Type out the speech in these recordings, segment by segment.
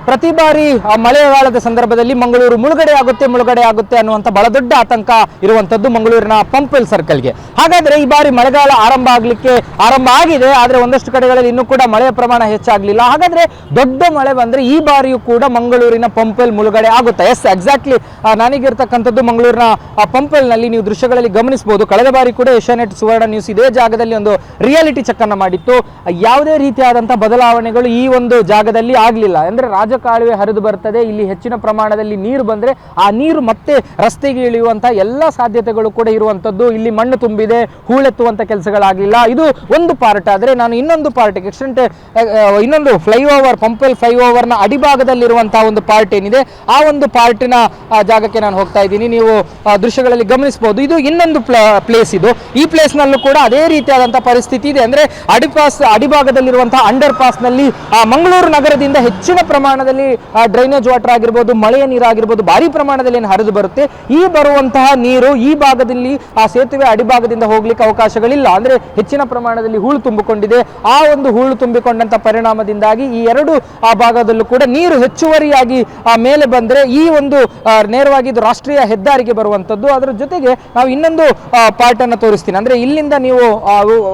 ಪ್ರತಿ ಬಾರಿ ಮಳೆಗಾಲದ ಸಂದರ್ಭದಲ್ಲಿ ಮಂಗಳೂರು ಮುಳುಗಡೆ ಆಗುತ್ತೆ ಅನ್ನುವಂಥ ಬಹಳ ದೊಡ್ಡ ಆತಂಕ ಇರುವಂಥದ್ದು ಮಂಗಳೂರಿನ ಪಂಪ್ವೆಲ್ ಸರ್ಕಲ್ಗೆ. ಹಾಗಾದ್ರೆ ಈ ಬಾರಿ ಮಳೆಗಾಲ ಆರಂಭ ಆಗಿದೆ, ಆದರೆ ಒಂದಷ್ಟು ಕಡೆಗಳಲ್ಲಿ ಇನ್ನೂ ಕೂಡ ಮಳೆಯ ಪ್ರಮಾಣ ಹೆಚ್ಚಾಗಲಿಲ್ಲ. ಹಾಗಾದ್ರೆ ದೊಡ್ಡ ಮಳೆ ಬಂದ್ರೆ ಈ ಬಾರಿಯೂ ಕೂಡ ಮಂಗಳೂರಿನ ಪಂಪ್ವೆಲ್ ಮುಳುಗಡೆ ಆಗುತ್ತೆ. ಎಕ್ಸಾಕ್ಟ್ಲಿ ನಾನೀಗಿರ್ತಕ್ಕಂಥದ್ದು ಮಂಗಳೂರಿನ ಪಂಪ್ವೆಲ್ ನಲ್ಲಿ ನೀವು ದೃಶ್ಯಗಳಲ್ಲಿ ಗಮನಿಸಬಹುದು. ಕಳೆದ ಬಾರಿ ಕೂಡ ಏಷ್ಯಾನೆಟ್ ಸುವರ್ಣ ನ್ಯೂಸ್ ಇದೇ ಜಾಗದಲ್ಲಿ ಒಂದು ರಿಯಾಲಿಟಿ ಚೆಕ್ ಅನ್ನ ಮಾಡಿತ್ತು. ಯಾವುದೇ ರೀತಿಯಾದಂತಹ ಬದಲಾವಣೆಗಳು ಈ ಒಂದು ಜಾಗದಲ್ಲಿ ಆಗಲಿಲ್ಲ. ಅಂದ್ರೆ ರಾಜಕಾಲುವೆ ಹರಿದು ಬರ್ತದೆ, ಇಲ್ಲಿ ಹೆಚ್ಚಿನ ಪ್ರಮಾಣದಲ್ಲಿ ನೀರು ಬಂದ್ರೆ ಆ ನೀರು ಮತ್ತೆ ರಸ್ತೆಗೆ ಇಳಿಯುವಂತಹ ಎಲ್ಲ ಸಾಧ್ಯತೆಗಳು ಕೂಡ ಇರುವಂತದ್ದು. ಇಲ್ಲಿ ಮಣ್ಣು ತುಂಬಿದೆ, ಹೂಳೆತ್ತುವಂತ ಕೆಲಸಗಳಾಗಲಿಲ್ಲ. ಇದು ಒಂದು ಪಾರ್ಟ್. ಆದ್ರೆ ನಾನು ಇನ್ನೊಂದು ಪಾರ್ಟ್ ಇನ್ನೊಂದು ಫ್ಲೈಓವರ್, ಪಂಪ್ವೆಲ್ ಫ್ಲೈಓವರ್ ನ ಅಡಿಭಾಗದಲ್ಲಿರುವಂತಹ ಒಂದು ಪಾರ್ಟ್ ಏನಿದೆ, ಆ ಒಂದು ಪಾರ್ಟಿನ ಜಾಗಕ್ಕೆ ನಾನು ಹೋಗ್ತಾ ಇದ್ದೀನಿ. ನೀವು ದೃಶ್ಯಗಳಲ್ಲಿ ಗಮನಿಸಬಹುದು. ಇದು ಇನ್ನೊಂದು ಪ್ಲೇಸ್. ಇದು ಈ ಪ್ಲೇಸ್ ನಲ್ಲೂ ಕೂಡ ಅದೇ ರೀತಿಯಾದಂತಹ ಪರಿಸ್ಥಿತಿ ಇದೆ. ಅಂದ್ರೆ ಅಡಿಭಾಗದಲ್ಲಿರುವಂತಹ ಅಂಡರ್ ಪಾಸ್ ನಲ್ಲಿ ಮಂಗಳೂರು ನಗರದಿಂದ ಹೆಚ್ಚಿನ ಪ್ರಮಾಣದಲ್ಲಿ ಡ್ರೈನೇಜ್ ವಾಟರ್ ಆಗಿರ್ಬೋದು, ಮಳೆಯ ನೀರಾಗಿರ್ಬೋದು, ಭಾರಿ ಪ್ರಮಾಣದಲ್ಲಿ ಏನು ಹರಿದು ಬರುತ್ತೆ. ಈ ಬರುವಂತಹ ನೀರು ಈ ಭಾಗದಲ್ಲಿ ಆ ಸೇತುವೆ ಅಡಿಭಾಗದಿಂದ ಹೋಗ್ಲಿಕ್ಕೆ ಅವಕಾಶಗಳಿಲ್ಲ. ಅಂದ್ರೆ ಹೆಚ್ಚಿನ ಪ್ರಮಾಣದಲ್ಲಿ ಹೂಳು ತುಂಬಿಕೊಂಡಿದೆ. ಆ ಒಂದು ಹೂಳು ತುಂಬಿಕೊಂಡಂತ ಪರಿಣಾಮದಿಂದಾಗಿ ಈ ಎರಡು ಭಾಗದಲ್ಲೂ ಕೂಡ ನೀರು ಹೆಚ್ಚುವರಿಯಾಗಿ ಮೇಲೆ ಬಂದ್ರೆ ಈ ಒಂದು ನೇರವಾಗಿ ಇದು ರಾಷ್ಟ್ರೀಯ ಹೆದ್ದಾರಿಗೆ ಬರುವಂತದ್ದು. ಅದರ ಜೊತೆಗೆ ನಾವು ಇನ್ನೊಂದು ಪಾರ್ಟ್ ಅನ್ನು ತೋರಿಸ್ತೀನಿ. ಅಂದ್ರೆ ಇಲ್ಲಿಂದ ನೀವು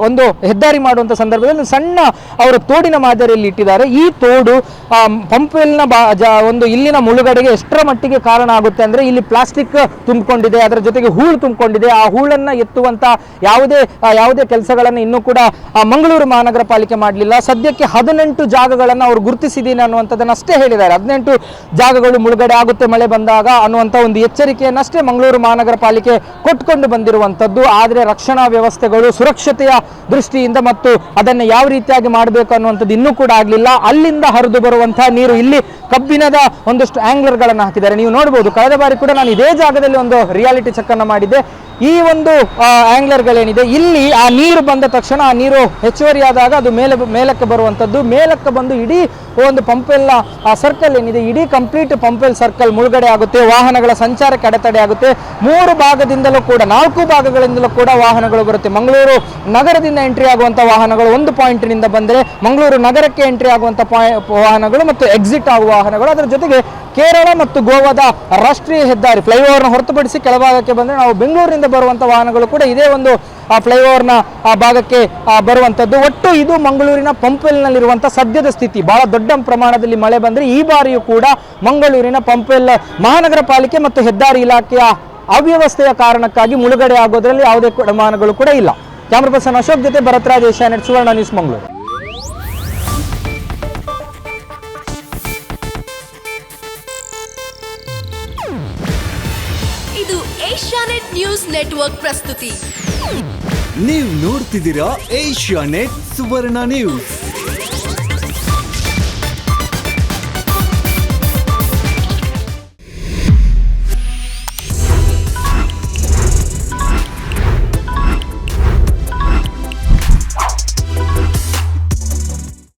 ಒಂದು ಹೆದ್ದಾರಿ ಮಾಡುವಂತ ಸಂದರ್ಭದಲ್ಲಿ ಸಣ್ಣ ಅವರು ತೋಡಿನ ಮಾದರಿಯಲ್ಲಿ ಇಟ್ಟಿದ್ದಾರೆ. ಈ ತೋಡು ಪಂಪ್ವೆಲ್ನ ಒಂದು ಇಲ್ಲಿನ ಮುಳುಗಡೆಗೆ ಎಷ್ಟರ ಮಟ್ಟಿಗೆ ಕಾರಣ ಆಗುತ್ತೆ ಅಂದ್ರೆ ಇಲ್ಲಿ ಪ್ಲಾಸ್ಟಿಕ್ ತುಂಬಿಕೊಂಡಿದೆ, ಅದರ ಜೊತೆಗೆ ಹೂಳು ತುಂಬಿಕೊಂಡಿದೆ. ಆ ಹೂಳನ್ನ ಎತ್ತುವಂತ ಯಾವುದೇ ಕೆಲಸಗಳನ್ನು ಇನ್ನೂ ಕೂಡ ಮಂಗಳೂರು ಮಹಾನಗರ ಪಾಲಿಕೆ ಮಾಡಲಿಲ್ಲ. ಸದ್ಯಕ್ಕೆ 18 ಜಾಗಗಳನ್ನು ಅವರು ಗುರುತಿಸಿದ್ದೀನಿ ಅನ್ನುವಂಥದ್ದನ್ನು ಅಷ್ಟೇ ಹೇಳಿದ್ದಾರೆ. 18 ಜಾಗಗಳು ಮುಳುಗಡೆ ಆಗುತ್ತೆ ಮಳೆ ಬಂದಾಗ ಅನ್ನುವಂಥ ಒಂದು ಎಚ್ಚರಿಕೆಯನ್ನಷ್ಟೇ ಮಂಗಳೂರು ಮಹಾನಗರ ಪಾಲಿಕೆ ಕೊಟ್ಕೊಂಡು ಬಂದಿರುವಂಥದ್ದು. ಆದರೆ ರಕ್ಷಣಾ ವ್ಯವಸ್ಥೆಗಳು ಸುರಕ್ಷತೆಯ ದೃಷ್ಟಿಯಿಂದ ಮತ್ತು ಅದನ್ನು ಯಾವ ರೀತಿಯಾಗಿ ಮಾಡಬೇಕು ಅನ್ನುವಂಥದ್ದು ಇನ್ನೂ ಕೂಡ ಆಗಲಿಲ್ಲ. ಅಲ್ಲಿಂದ ಹರಿದು ಬರುವಂತಹ ನೀರು ಇಲ್ಲಿ ಕಬ್ಬಿಣದ ಒಂದಷ್ಟು ಆಂಗ್ಲರ್ಗಳನ್ನು ಹಾಕಿದ್ದಾರೆ. ನೀವು ನೋಡಬಹುದು, ಕಳೆದ ಬಾರಿ ಕೂಡ ನಾನು ಇದೇ ಜಾಗದಲ್ಲಿ ಒಂದು ರಿಯಾಲಿಟಿ ಚೆಕ್ ಅನ್ನು ಮಾಡಿದ್ದೆ. ಈ ಒಂದು ಆಂಗ್ಲರ್ಗಳೇನಿದೆ ಇಲ್ಲಿ ಆ ನೀರು ಬಂದ ತಕ್ಷಣ ಆ ನೀರು ಹೆಚ್ಚುವರಿಯಾದಾಗ ಅದು ಮೇಲಕ್ಕೆ ಬರುವಂಥದ್ದು. ಮೇಲಕ್ಕೆ ಬಂದು ಇಡೀ ಒಂದು ಪಂಪ್ವೆಲ್ನ ಸರ್ಕಲ್ ಏನಿದೆ, ಇಡೀ ಕಂಪ್ಲೀಟ್ ಪಂಪ್ವೆಲ್ ಸರ್ಕಲ್ ಮುಳುಗಡೆ ಆಗುತ್ತೆ. ವಾಹನಗಳ ಸಂಚಾರಕ್ಕೆ ಅಡೆತಡೆ ಆಗುತ್ತೆ. 4 ಭಾಗಗಳಿಂದಲೂ ಕೂಡ ವಾಹನಗಳು ಬರುತ್ತೆ. ಮಂಗಳೂರು ನಗರದಿಂದ ಎಂಟ್ರಿ ಆಗುವಂಥ ವಾಹನಗಳು ಒಂದು ಪಾಯಿಂಟ್ನಿಂದ ಬಂದರೆ ಮಂಗಳೂರು ನಗರಕ್ಕೆ ಎಂಟ್ರಿ ಆಗುವಂಥ ವಾಹನಗಳು ಮತ್ತು ಎಕ್ಸಿಟ್ ಆಗುವ ವಾಹನಗಳು. ಅದರ ಜೊತೆಗೆ ಕೇರಳ ಮತ್ತು ಗೋವಾದ ರಾಷ್ಟ್ರೀಯ ಹೆದ್ದಾರಿ ಫ್ಲೈಓವರ್ನ ಹೊರತುಪಡಿಸಿ ಕೆಳಭಾಗಕ್ಕೆ ಬಂದರೆ ನಾವು ಬೆಂಗಳೂರಿನಿಂದ ಬರುವಂಥ ವಾಹನಗಳು ಕೂಡ ಇದೇ ಒಂದು ಫ್ಲೈಓವರ್ನ ಭಾಗಕ್ಕೆ ಬರುವಂಥದ್ದು. ಒಟ್ಟು ಇದು ಮಂಗಳೂರಿನ ಪಂಪ್ವೆಲ್ನಲ್ಲಿರುವಂಥ ಸದ್ಯದ ಸ್ಥಿತಿ. ಬಹಳ ದೊಡ್ಡ ಪ್ರಮಾಣದಲ್ಲಿ ಮಳೆ ಬಂದರೆ ಈ ಬಾರಿಯೂ ಕೂಡ ಮಂಗಳೂರಿನ ಪಂಪ್ವೆಲ್ ಮಹಾನಗರ ಪಾಲಿಕೆ ಮತ್ತು ಹೆದ್ದಾರಿ ಇಲಾಖೆಯ ಅವ್ಯವಸ್ಥೆಯ ಕಾರಣಕ್ಕಾಗಿ ಮುಳುಗಡೆ ಆಗೋದ್ರಲ್ಲಿ ಯಾವುದೇ ಅನುಮಾನಗಳು ಕೂಡ ಇಲ್ಲ. ಕ್ಯಾಮರಾ ಪರ್ಸನ್ ಅಶೋಕ್ ಜೊತೆ ಭರತ್ರಾಜ್, ಏಷ್ಯಾನೆಟ್ ಸುವರ್ಣ ನ್ಯೂಸ್, ಮಂಗಳೂರು. ಇದು ಏಷ್ಯಾನೆಟ್ ನ್ಯೂಸ್ ನೆಟ್ವರ್ಕ್ ಪ್ರಸ್ತುತಿ. ನೀವು ನೋಡ್ತಿದ್ದೀರಾ ಏಷ್ಯಾನೆಟ್ ಸುವರ್ಣ ನ್ಯೂಸ್.